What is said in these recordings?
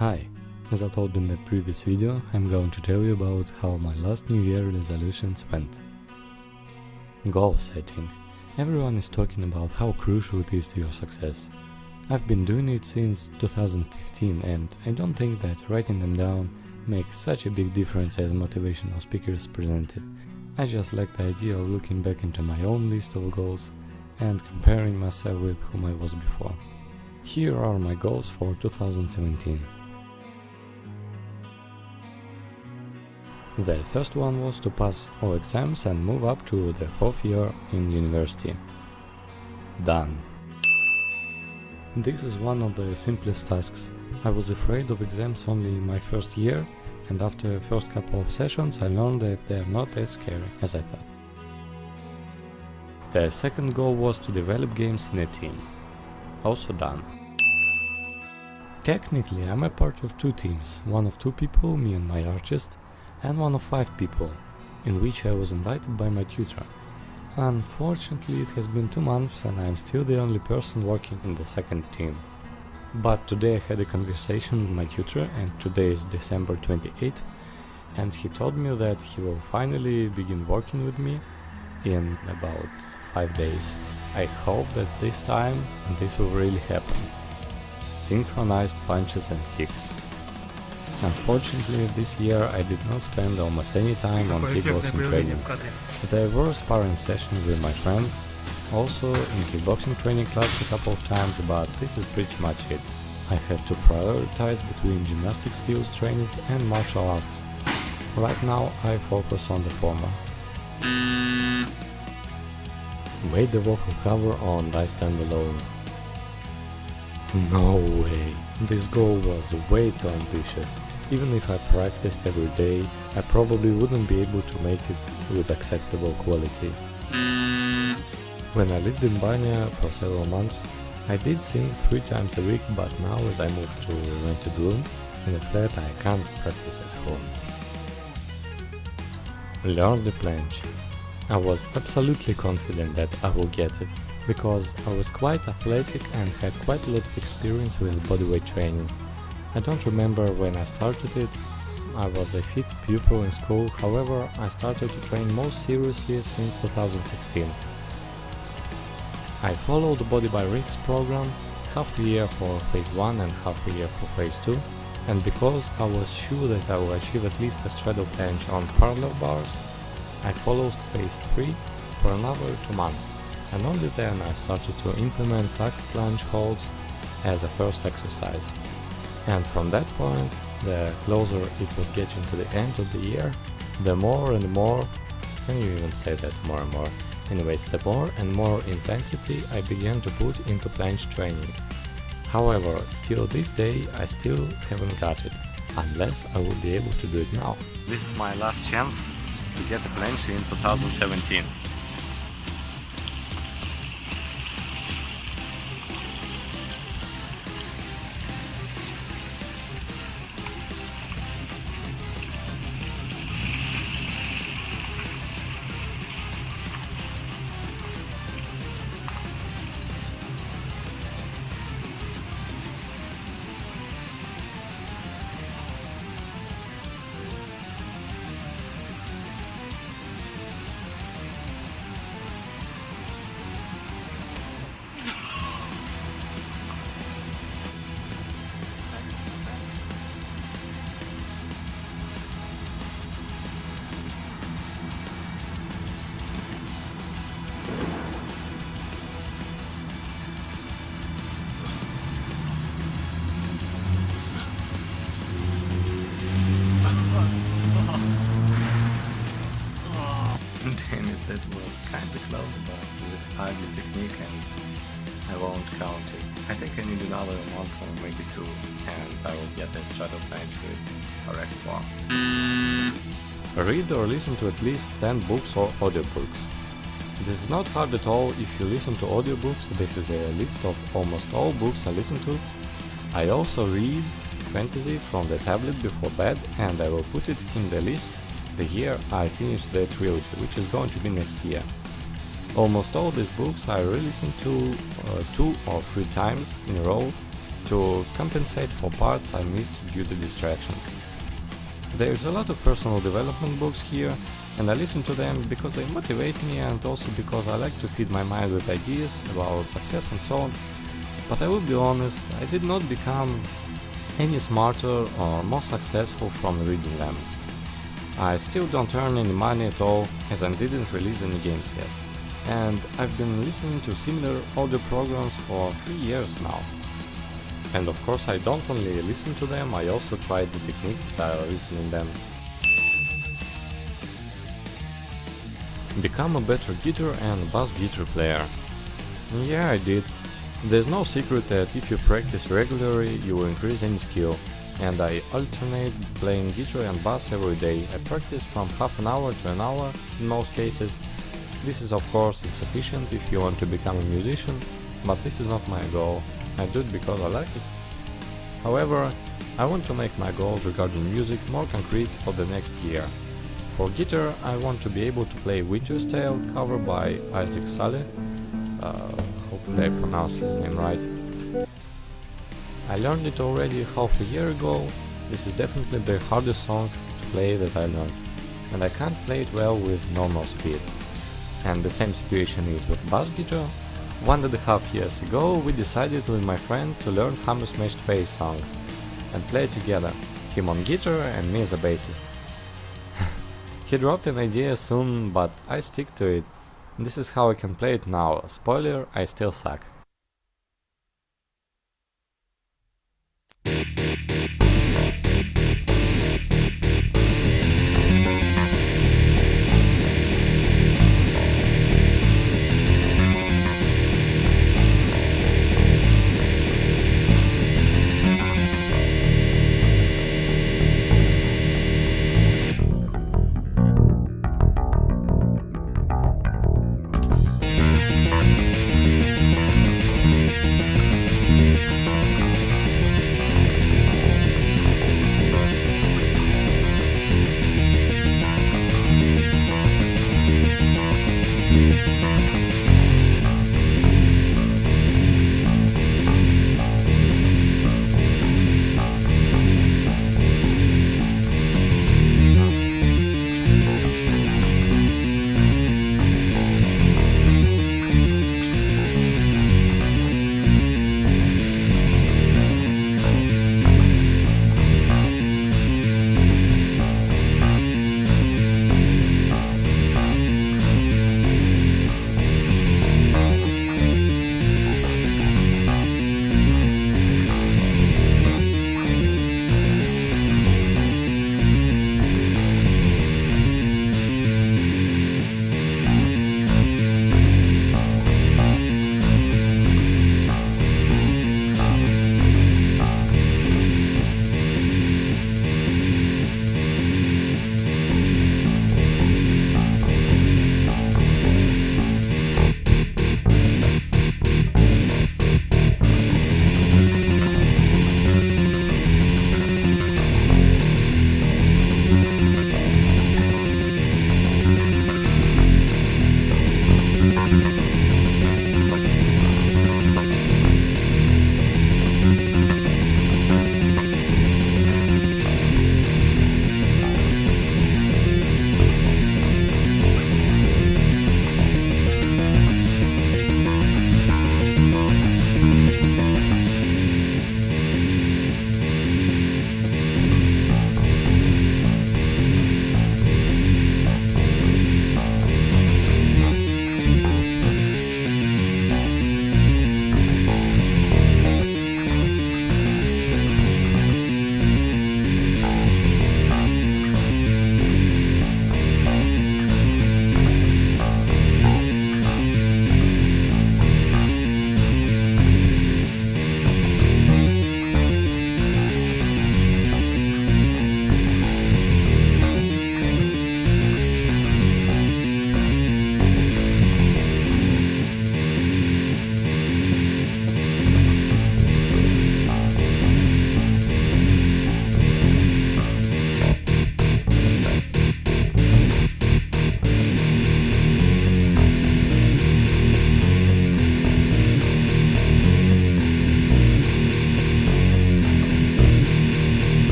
Hi, as I told in the previous video, I'm going to tell you about how my last New Year resolutions went. Goal setting. Everyone is talking about how crucial it is to your success. I've been doing it since 2015 and I don't think that writing them down makes such a big difference as motivational speakers presented. I just like the idea of looking back into my own list of goals and comparing myself with whom I was before. Here are my goals for 2017. The first one was to pass all exams and move up to the 4th year in university. Done. This is one of the simplest tasks. I was afraid of exams only in my first year, and after the first couple of sessions I learned that they are not as scary as I thought. The second goal was to develop games in a team. Also done. Technically I'm a part of 2 teams, one of 2 people, me and my artist, and one of 5 people, in which I was invited by my tutor. Unfortunately, it has been 2 months and I am still the only person working in the second team. But today I had a conversation with my tutor, and today is December 28th, and he told me that he will finally begin working with me in about 5 days. I hope that this time this will really happen. Synchronized punches and kicks. Unfortunately, this year I did not spend almost any time on kickboxing training. There were sparring sessions with my friends, also in kickboxing training clubs a couple of times, but this is pretty much it. I have to prioritize between gymnastic skills training and martial arts. Right now I focus on the former. Made the vocal cover on I Stand Alone. No way! This goal was way too ambitious. Even if I practiced every day, I probably wouldn't be able to make it with acceptable quality. When I lived in Banya for several months, I did sing 3 times a week, but now as I moved to a rented room in a flat I can't practice at home. Learn the planche. I was absolutely confident that I will get it, because I was quite athletic and had quite a lot of experience with bodyweight training. I don't remember when I started it. I was a fit pupil in school, however I started to train most seriously since 2016. I followed the Body by Riggs program, half a year for phase 1 and half a year for phase 2, and because I was sure that I will achieve at least a straddle planche on parallel bars, I followed phase 3 for another 2 months. And only then I started to implement tucked planche holds as a first exercise. And from that point, the closer it was getting to the end of the year, the more and more, can you even say that, more and more? Anyways, the more and more intensity I began to put into planche training. However, till this day I still haven't got it, unless I will be able to do it now. This is my last chance to get the planche in 2017. Damn it, that was kinda close, but with ugly technique and I won't count it. I think I need another month or maybe 2 and I will get a straddle planche with correct form. Read or listen to at least 10 books or audiobooks. This is not hard at all if you listen to audiobooks. This is a list of almost all books I listen to. I also read fantasy from the tablet before bed, and I will put it in the list the year I finish the trilogy, which is going to be next year. Almost all these books I re-listened to 2 or 3 times in a row, to compensate for parts I missed due to distractions. There's a lot of personal development books here, and I listen to them because they motivate me and also because I like to feed my mind with ideas about success and so on. But I will be honest, I did not become any smarter or more successful from reading them. I still don't earn any money at all, as I didn't release any games yet. And I've been listening to similar audio programs for 3 years now. And of course I don't only listen to them, I also try the techniques that are written in them. Become a better guitar and bass guitar player. Yeah, I did. There's no secret that if you practice regularly, you will increase any skill. And I alternate playing guitar and bass every day. I practice from half an hour to an hour in most cases. This is of course insufficient if you want to become a musician, but this is not my goal. I do it because I like it. However, I want to make my goals regarding music more concrete for the next year. For guitar, I want to be able to play Winter's Tale, cover by Isaac Sully. Hopefully I pronounce his name right. I learned it already half a year ago. This is definitely the hardest song to play that I learned, and I can't play it well with normal speed. And the same situation is with bass guitar. 1.5 years ago we decided with my friend to learn Hammer Smashed Face song and play it together, him on guitar and me as a bassist. He dropped an idea soon, but I stick to it. This is how I can play it now. Spoiler, I still suck.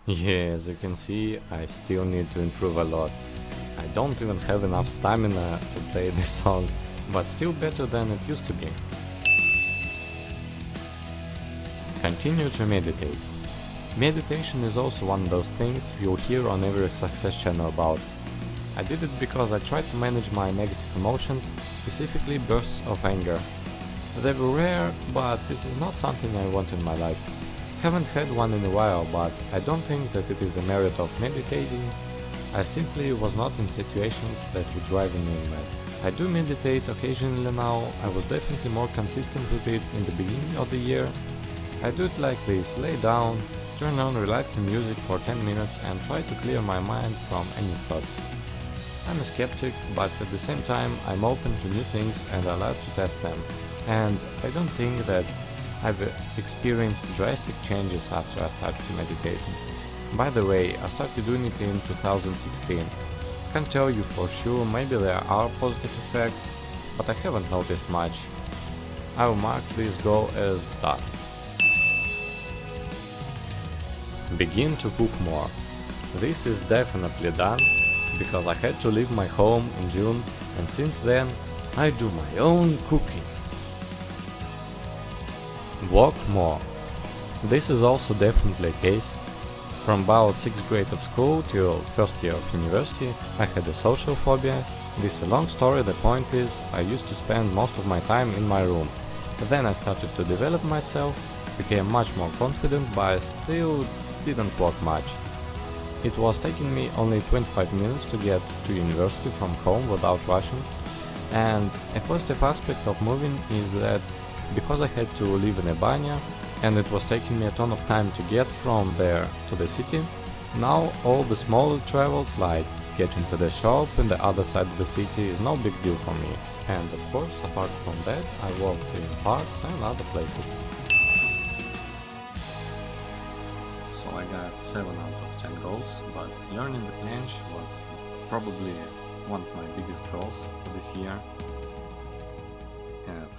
Yeah, as you can see, I still need to improve a lot. I don't even have enough stamina to play this song, but still better than it used to be. Continue to meditate. Meditation is also one of those things you'll hear on every success channel about. I did it because I tried to manage my negative emotions, specifically bursts of anger. They were rare, but this is not something I want in my life. Haven't had one in a while, but I don't think that it is a merit of meditating. I simply was not in situations that would drive me mad. I do meditate occasionally now. I was definitely more consistent with it in the beginning of the year. I do it like this: lay down, turn on relaxing music for 10 minutes and try to clear my mind from any thoughts. I'm a skeptic, but at the same time I'm open to new things and I love to test them. And I don't think that I've experienced drastic changes after I started meditating. By the way, I started doing it in 2016. Can't tell you for sure, maybe there are positive effects, but I haven't noticed much. I will mark this goal as done. Begin to cook more. This is definitely done, because I had to leave my home in June, and since then I do my own cooking. Walk more. This is also definitely a case. From about 6th grade of school till 1st year of university, I had a social phobia. This is a long story, the point is, I used to spend most of my time in my room. Then I started to develop myself, became much more confident, but I still didn't walk much. It was taking me only 25 minutes to get to university from home without rushing. And a positive aspect of moving is that because I had to live in Ebanya and it was taking me a ton of time to get from there to the city, now all the smaller travels like getting to the shop in the other side of the city is no big deal for me. And of course, apart from that, I walked in parks and other places. So I got 7 out of 10 goals, but learning the planche was probably one of my biggest goals for this year.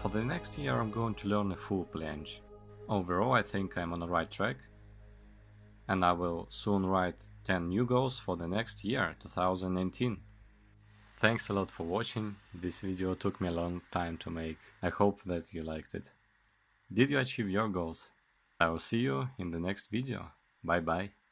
For the next year I'm going to learn a full planche. Overall I think I'm on the right track, and I will soon write 10 new goals for the next year, 2019. Thanks a lot for watching. This video took me a long time to make. I hope that you liked it. Did you achieve your goals? I will see you in the next video. Bye bye.